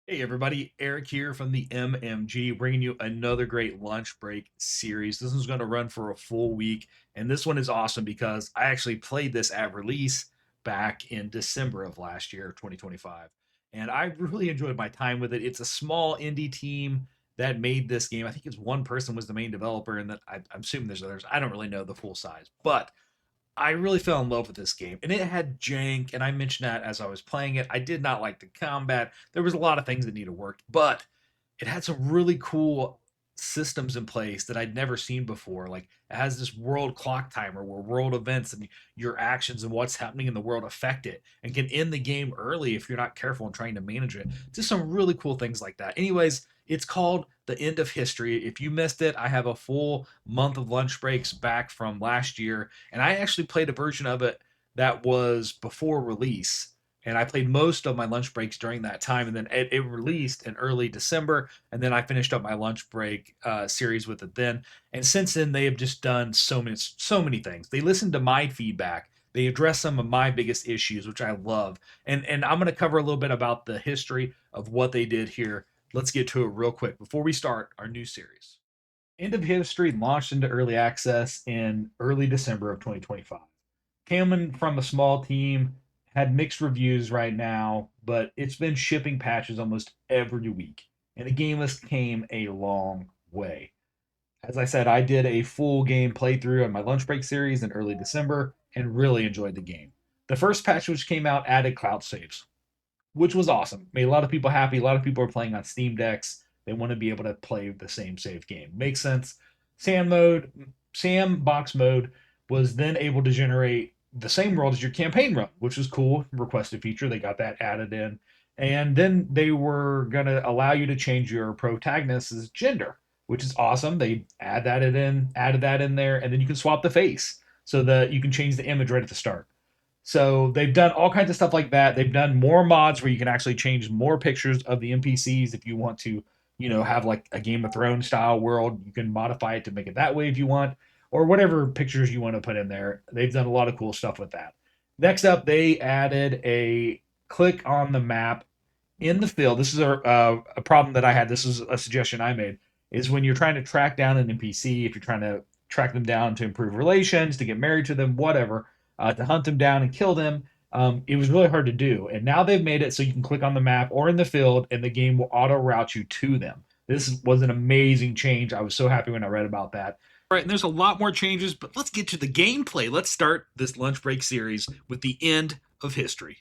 Hey everybody, Eric here from the MMG, bringing you another great lunch break series. This one's going to run for a full week, and this one is awesome because I actually played this at release back in December of last year, 2025, and I really enjoyed my time with it. It's a small indie team that made this game. I think it's one person was the main developer, and that I'm assuming there's others. I don't really know the full size, but I really fell in love with this game, and it had jank, and I mentioned that as I was playing it. I did not like the combat. There was a lot of things that needed work, but it had some really cool systems in place that I'd never seen before. Like it has this world clock timer where world events and your actions and what's happening in the world affect it and can end the game early if you're not careful and trying to manage it. Just some really cool things like that. Anyways, it's called The End of History. If you missed it, I have a full month of lunch breaks back from last year, and I actually played a version of it that was before release. And I played most of my lunch breaks during that time, and then it released in early December, and then I finished up my lunch break series with it then. And since then, they have just done so many things. They listened to my feedback. They address some of my biggest issues, which I love. And I'm going to cover a little bit about the history of what they did here. Let's get to it real quick before we start our new series. End of History launched into early access in early December of 2025. Coming from a small team, had mixed reviews right now, but it's been shipping patches almost every week, and the game has came a long way. As I said, I did a full game playthrough on my lunch break series in early December and really enjoyed the game. The first patch which came out added cloud saves, which was awesome. Made a lot of people happy. A lot of people are playing on Steam decks. They want to be able to play the same save game. Makes sense. Sandbox mode was then able to generate the same world as your campaign run, which was cool. Requested feature. They got that added in. And then they were going to allow you to change your protagonist's gender, which is awesome. They added that in there, and then you can swap the face so that you can change the image right at the start. So they've done all kinds of stuff like that. They've done more mods where you can actually change more pictures of the NPCs if you want to, have like a Game of Thrones style world. You can modify it to make it that way if you want, or whatever pictures you want to put in there. They've done a lot of cool stuff with that. Next up, they added a click on the map in the field. This is a problem that I had. This is a suggestion I made. Is when you're trying to track down an NPC, if you're trying to track them down to improve relations, to get married to them, whatever, to hunt them down and kill them. It was really hard to do. And now they've made it so you can click on the map or in the field and the game will auto route you to them. This was an amazing change. I was so happy when I read about that. All right, and there's a lot more changes, but let's get to the gameplay. Let's start this lunch break series with the end of history.